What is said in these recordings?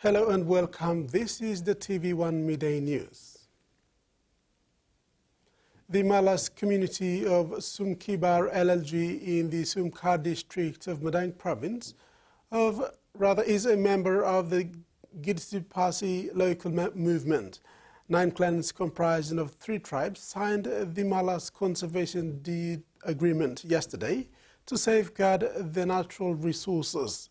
Hello and welcome. This is the TVWAN Midday News. The Malas community of Sumkibar LLG in the Sumkar district of Midday province is a member of the Gidsipasi local movement. 9 clans comprising of 3 tribes signed the Malas Conservation Deed Agreement yesterday to safeguard the natural resources.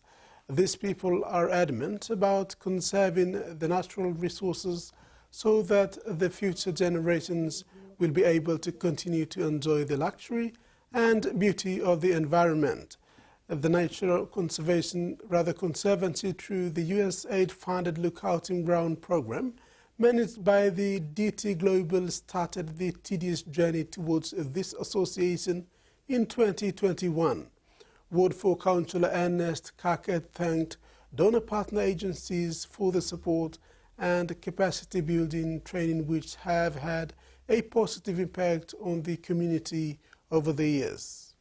These people are adamant about conserving the natural resources so that the future generations will be able to continue to enjoy the luxury and beauty of the environment. The Nature Conservancy through the USAID-funded Lookouting Ground program managed by the DT Global started the tedious journey towards this association in 2021. Ward 4 Councillor Ernest Kaket thanked donor partner agencies for the support and capacity building training which have had a positive impact on the community over the years.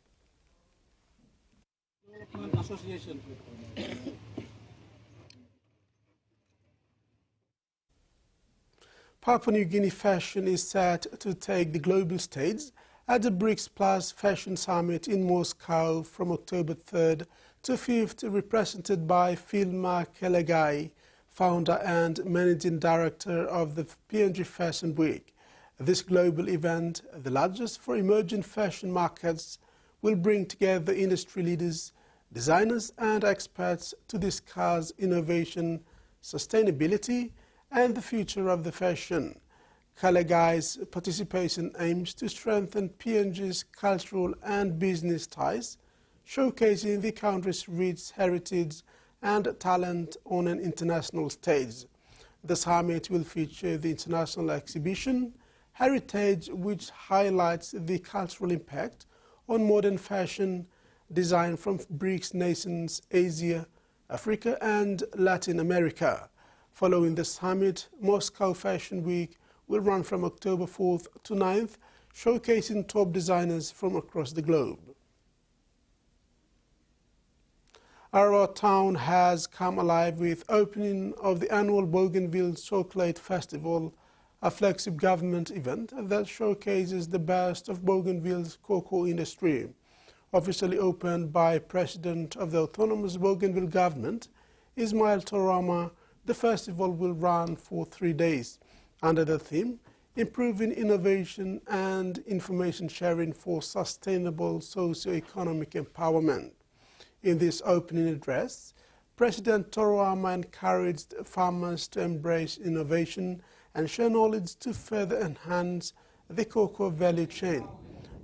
Papua New Guinea fashion is set to take the global stage at the BRICS Plus Fashion Summit in Moscow from October 3rd to 5th, represented by Filma Kelegai, founder and managing director of the PNG Fashion Week. This global event, the largest for emerging fashion markets, will bring together industry leaders, designers and experts to discuss innovation, sustainability and the future of the fashion. Kalegai's participation aims to strengthen PNG's cultural and business ties, showcasing the country's rich heritage and talent on an international stage. The summit will feature the international exhibition, Heritage, which highlights the cultural impact on modern fashion design from BRICS nations, Asia, Africa and Latin America. Following the summit, Moscow Fashion Week will run from October 4th to 9th, showcasing top designers from across the globe. Our town has come alive with opening of the annual Bougainville Chocolate Festival, a flagship government event that showcases the best of Bougainville's cocoa industry. Officially opened by President of the Autonomous Bougainville Government, Ismail Torama, the festival will run for 3 days under the theme Improving Innovation and Information Sharing for Sustainable Socio-Economic Empowerment. In this opening address, President Torama encouraged farmers to embrace innovation and share knowledge to further enhance the cocoa value chain.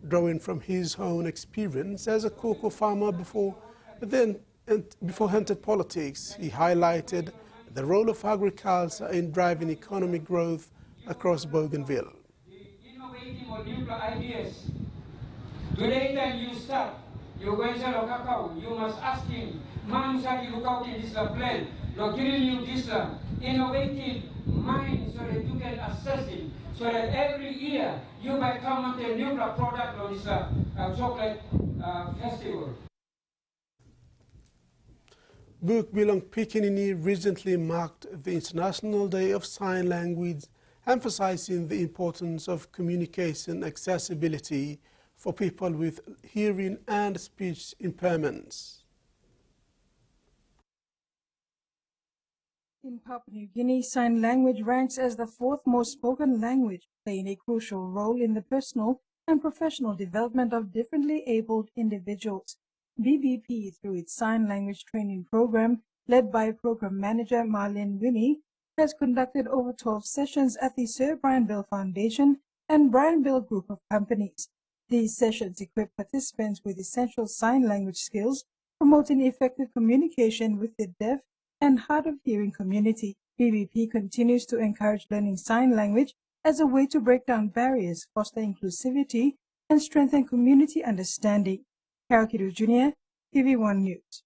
Drawing from his own experience as a cocoa farmer before entered politics, he highlighted the role of agriculture in driving economic growth across Bougainville. Innovating or new ideas. Today then you start, you go and sell cacao, you must ask him, man saki look out in this plan, no giving you this innovative mind so that you can assess it, so that every year you might come with a new product on this chocolate festival. Bukbilong Pikinini recently marked the International Day of Sign Language, emphasizing the importance of communication accessibility for people with hearing and speech impairments. In Papua New Guinea, sign language ranks as the 4th most spoken language, playing a crucial role in the personal and professional development of differently abled individuals. BBP, through its sign language training program, led by Program Manager Marlene Winnie, has conducted over 12 sessions at the Sir Banville Foundation and Banville Group of Companies. These sessions equip participants with essential sign language skills, promoting effective communication with the deaf and hard of hearing community. BBP continues to encourage learning sign language as a way to break down barriers, foster inclusivity, and strengthen community understanding. Karakiru Jr., TV1 News.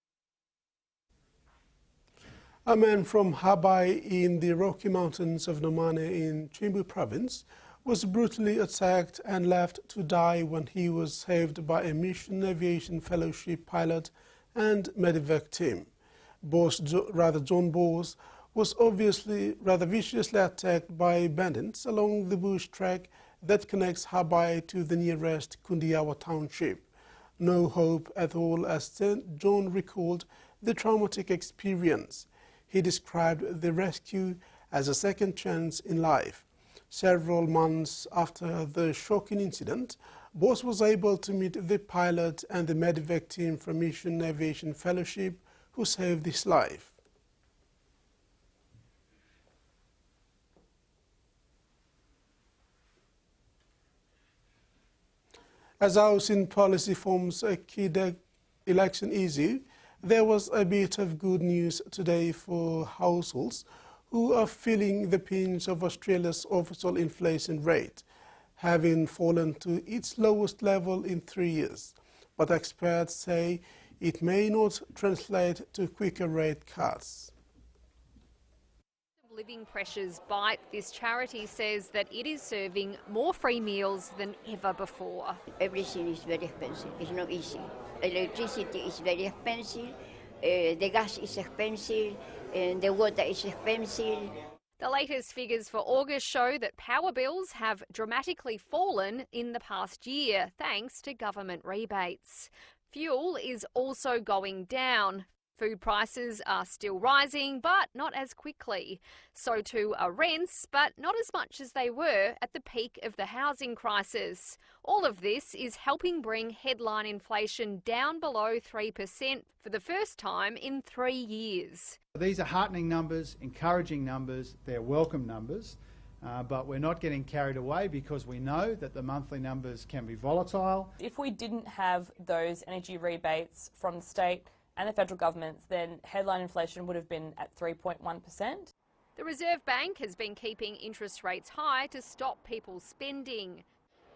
A man from Habai in the Rocky Mountains of Nomane in Chimbu province was brutally attacked and left to die when he was saved by a Mission Aviation Fellowship pilot and medevac team. John Bose was obviously rather viciously attacked by bandits along the bush track that connects Habai to the nearest Kundiawa township. No hope at all, as St. John recalled the traumatic experience. He described the rescue as a second chance in life. Several months after the shocking incident, Boss was able to meet the pilot and the medevac team from Mission Aviation Fellowship who saved his life. As housing policy forms a key election issue, there was a bit of good news today for households who are feeling the pinch of Australia's official inflation rate, having fallen to its lowest level in 3 years. But experts say it may not translate to quicker rate cuts. Living pressures bite. This charity says that it is serving more free meals than ever before. Everything is very expensive. It's not easy. Electricity is very expensive. The gas is expensive. And the water is expensive. The latest figures for August show that power bills have dramatically fallen in the past year thanks to government rebates. Fuel is also going down. Food prices are still rising, but not as quickly. So too are rents, but not as much as they were at the peak of the housing crisis. All of this is helping bring headline inflation down below 3% for the first time in 3 years. These are heartening numbers, encouraging numbers, they're welcome numbers, but we're not getting carried away because we know that the monthly numbers can be volatile. If we didn't have those energy rebates from the state and the federal governments, then headline inflation would have been at 3.1%. The Reserve Bank has been keeping interest rates high to stop people spending.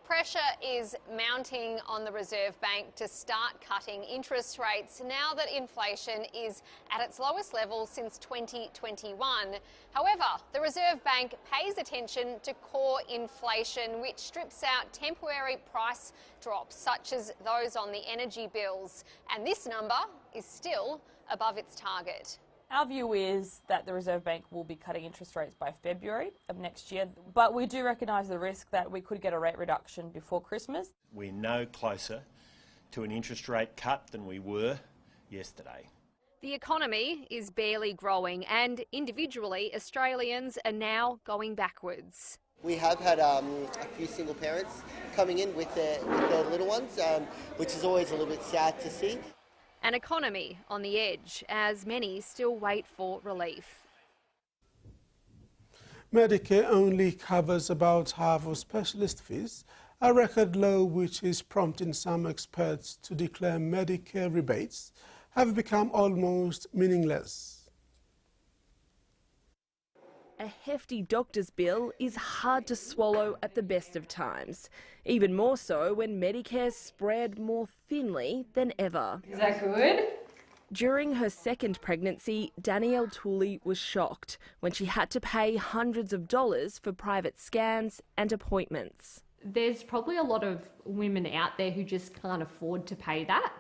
Pressure is mounting on the Reserve Bank to start cutting interest rates now that inflation is at its lowest level since 2021. However, the Reserve Bank pays attention to core inflation, which strips out temporary price drops such as those on the energy bills. And this number is still above its target. Our view is that the Reserve Bank will be cutting interest rates by February of next year, but we do recognise the risk that we could get a rate reduction before Christmas. We're no closer to an interest rate cut than we were yesterday. The economy is barely growing and individually Australians are now going backwards. We have had a few single parents coming in with their little ones, which is always a little bit sad to see. An economy on the edge as many still wait for relief. Medicare only covers about half of specialist fees, a record low which is prompting some experts to declare Medicare rebates have become almost meaningless. A hefty doctor's bill is hard to swallow at the best of times, even more so when Medicare's spread more thinly than ever. Is that good? During her second pregnancy, Danielle Tooley was shocked when she had to pay hundreds of dollars for private scans and appointments. There's probably a lot of women out there who just can't afford to pay that.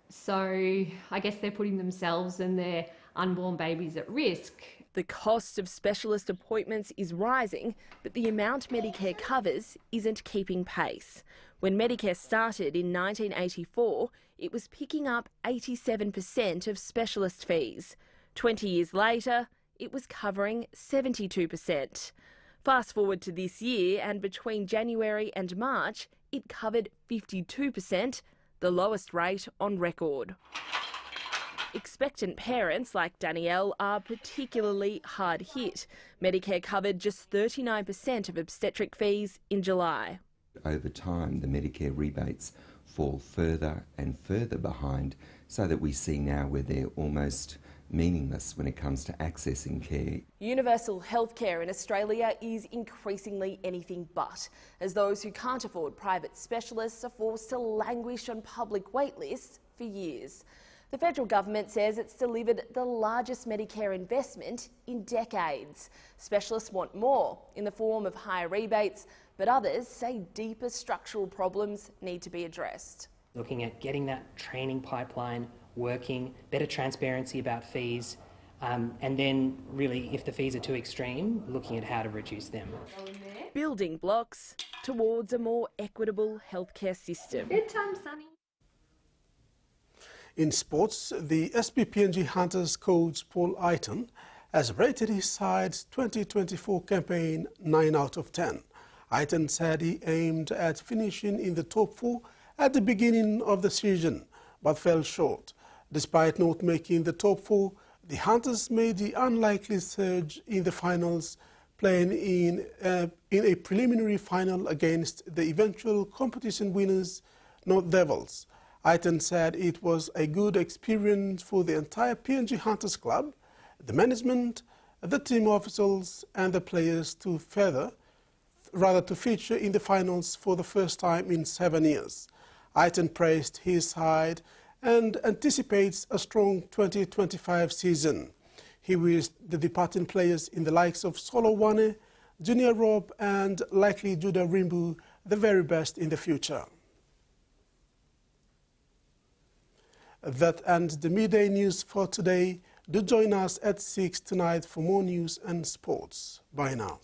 So I guess they're putting themselves and their unborn babies at risk. The cost of specialist appointments is rising, but the amount Medicare covers isn't keeping pace. When Medicare started in 1984, it was picking up 87% of specialist fees. 20 years later, it was covering 72%. Fast forward to this year, and between January and March, it covered 52%, the lowest rate on record. Expectant parents like Danielle are particularly hard hit. Medicare covered just 39% of obstetric fees in July. Over time, the Medicare rebates fall further and further behind, so that we see now where they're almost meaningless when it comes to accessing care. Universal healthcare in Australia is increasingly anything but, as those who can't afford private specialists are forced to languish on public wait lists for years. The federal government says it's delivered the largest Medicare investment in decades. Specialists want more in the form of higher rebates, but others say deeper structural problems need to be addressed. Looking at getting that training pipeline working, better transparency about fees, And then really, if the fees are too extreme, looking at how to reduce them. Building blocks towards a more equitable healthcare system. Bedtime, Sonny. In sports, the SBPNG Hunters coach Paul Iton has rated his side's 2024 campaign 9 out of 10. Iton said he aimed at finishing in the top 4 at the beginning of the season, but fell short. Despite not making the top 4, the Hunters made the unlikely surge in the finals, playing in a preliminary final against the eventual competition winners, North Devils. Iton said it was a good experience for the entire PNG Hunters club, the management, the team officials and the players to feather to feature in the finals for the first time in 7 years. Iton praised his side and anticipates a strong 2025 season. He wished the departing players in the likes of Solo Wane, Junior Rob and likely Judah Rimbu the very best in the future. That ends the midday news for today. Do join us at 6 tonight for more news and sports. Bye now.